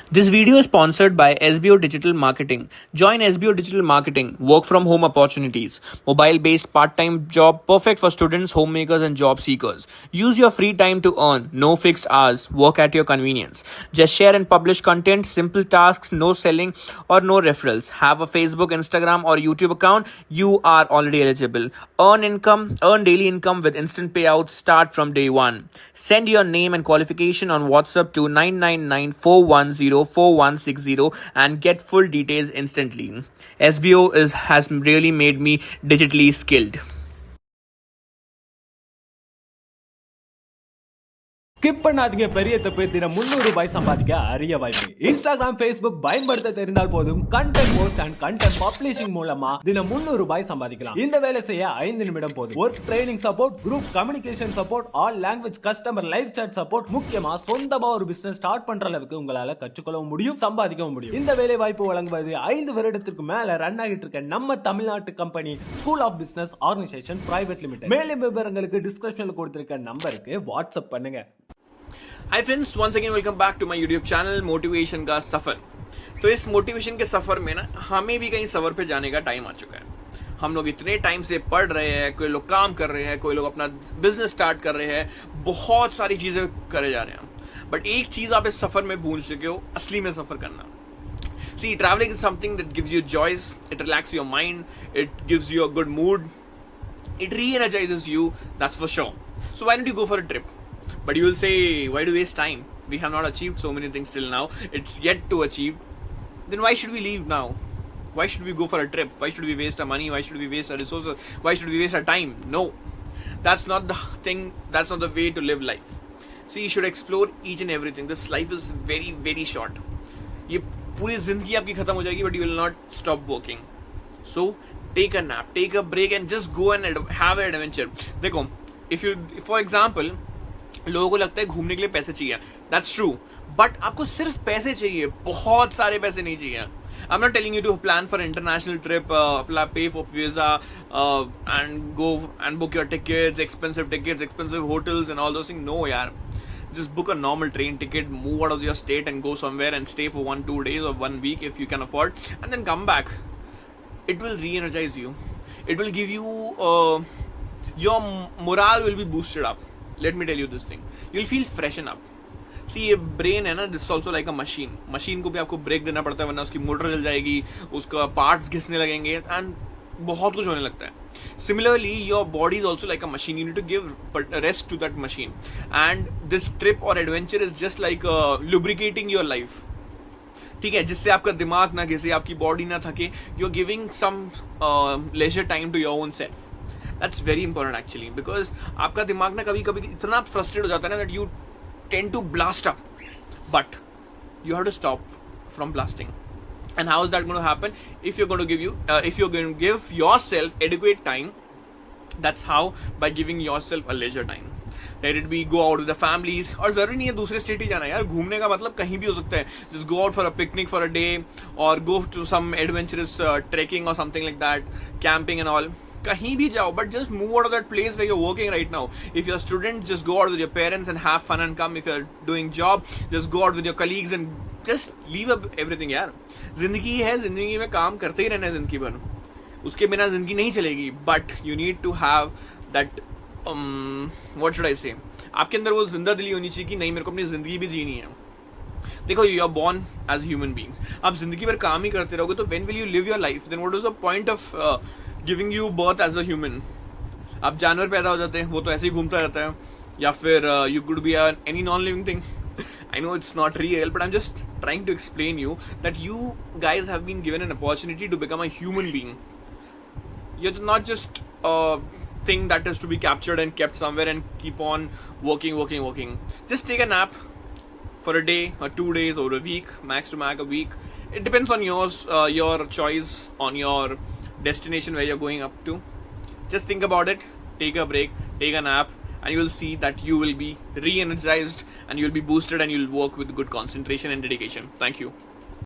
This video is sponsored by SBO Digital Marketing. Join SBO Digital Marketing, work from home opportunities, mobile based part time job perfect for students, homemakers, and job seekers. Use your free time to earn, no fixed hours, work at your convenience. Just share and publish content, simple tasks, no selling or no referrals. Have a Facebook, Instagram, or YouTube account, you are already eligible. Earn daily income with instant payouts, start from day one. Send your name and qualification on WhatsApp to 999-410-4160 and get full details instantly. SBO has really made me digitally skilled. Skip பண்ணாதீங்க பெரிய தப்பு. தினம் 300 ரூபாய் சம்பாதிக்க அரிய வாய்ப்பு. Instagram, Facebook பயன்படுத்த தெரிந்தால் போதும். Content post and content publishing மூலமா தினம் 300 ரூபாய் சம்பாதிக்கலாம். இந்த வேலை செய்ய 5 நிமிடம் போதும். Work training support, group communication support, all language customer live chat support, முக்கியமா சொந்தமா ஒரு பிசினஸ் ஸ்டார்ட் பண்ற அளவுக்கு உங்களால கற்றுக்கொள்ளவும் முடியும், சம்பாதிக்கவும் முடியும். இந்த வேலை வாய்ப்பு வழங்குவது 5 வருடத்திற்கு மேல ரன் ஆகிட்டு இருக்க நம்ம தமிழ்நாட்டு company school of business organisation private limited. மேலும் விவரங்களுக்கு டிஸ்கிரிப்ஷன்ல கொடுத்திருக்க நம்பருக்கு வாட்ஸ்அப் பண்ணுங்க. Hi friends, once again welcome back to my YouTube channel motivation का सफर। तो इस मोटिवेशन के सफर में ना हमें भी कहीं सफर पे जाने का टाइम आ चुका है। हम लोग इतने टाइम से पढ़ रहे हैं, कोई लोग काम कर रहे हैं, कोई लोग अपना बिजनेस स्टार्ट कर रहे हैं, बहुत सारी चीजें करे जा रहे हैं। बट एक चीज आप इस सफर में भूल चुके हो, असली में सफर करना। See, traveling is something that gives you joys, it relaxes your mind, it gives you a good mood, it re-energizes you, that's for sure. So why don't you go for a trip? But you will say, why do waste time? We have not achieved so many things till now. It's yet to achieve. Then why should we leave now? Why should we go for a trip? Why should we waste our money? Why should we waste our resources? Why should we waste our time? No. That's not the thing. That's not the way to live life. See, you should explore each and everything. This life is very, very short. ये पूरी जिंदगी आपकी खत्म हो जाएगी, but you will not stop working. So, take a nap, take a break and just go and have an adventure. देखो, for example, लोगों को लगता है घूमने के लिए पैसे चाहिए, दैट्स ट्रू, बट आपको सिर्फ पैसे चाहिए, बहुत सारे पैसे नहीं चाहिए. I am not telling you to plan for international trip, pay for visa and go and book your tickets, expensive hotels and all those things. No यार, just book a normal train ticket, move out of your state and go somewhere and stay for 1-2 days or 1 week if you can afford, and then come back. It will re-energize you, it will give you your morale will be boosted up. Let me tell you this thing, you'll feel freshen up. See, ये brain है ना, this is also like a machine को भी आपको break देना पड़ता है, वरना उसकी मोटर जल जाएगी, उसका पार्ट्स घिसने लगेंगे एंड बहुत कुछ होने लगता है. Similarly, your body is also like a machine. You need to give rest to that machine, and this trip or adventure is just like lubricating your life. ठीक है, जिससे आपका दिमाग ना घिसे, आपकी बॉडी ना थके. You're giving some leisure time to your own self. That's very important actually, because आपका दिमाग ना कभी कभी इतना फ्रस्ट्रेट हो जाता है ना that you tend to blast up, but you have to stop from blasting. And how is that going to happen? If you're going to give yourself adequate time, that's how, by giving yourself a leisure time. Let it be go out with the families, और जरूरी नहीं है दूसरे state ही जाना यार. घूमने का मतलब कहीं भी हो सकता है. Just go out for a picnic for a day, or go to some adventurous trekking or something like that, camping and all. कहीं भी जाओ, but just move out of that place where you're working right now. If you're a student, just go out with your parents and have fun and come. If you're doing job, just go out with your colleagues and just leave up everything यार. जिंदगी है, जिंदगी में काम करते ही रहना है जिंदगी भर, उसके बिना जिंदगी नहीं चलेगी. But you need to have that what should I say, आपके अंदर वो जिंदा दिली होनी चाहिए कि नहीं, मेरे को अपनी जिंदगी भी जीनी है. देखो, you are born as human beings. आप जिंदगी भर काम ही करते रहोगे तो when will you live your life? Then what is the point of giving you birth as a human? आप जानवर पैदा हो जाते हैं, वो तो ऐसे ही घूमता रहता है, या फिर you could be any non living thing. I know it's not real, but I'm just trying to explain you that you guys have been given an opportunity to become a human being. You're not just a thing that is to be captured and kept somewhere and keep on working. Just take a nap for a day or 2 days or a week, max to max a week. It depends on your choice, on your destination where you're going up to. Just think about it, take a break, take a nap, and you will see that you will be re-energized and you will be boosted and you will work with good concentration and dedication. Thank you.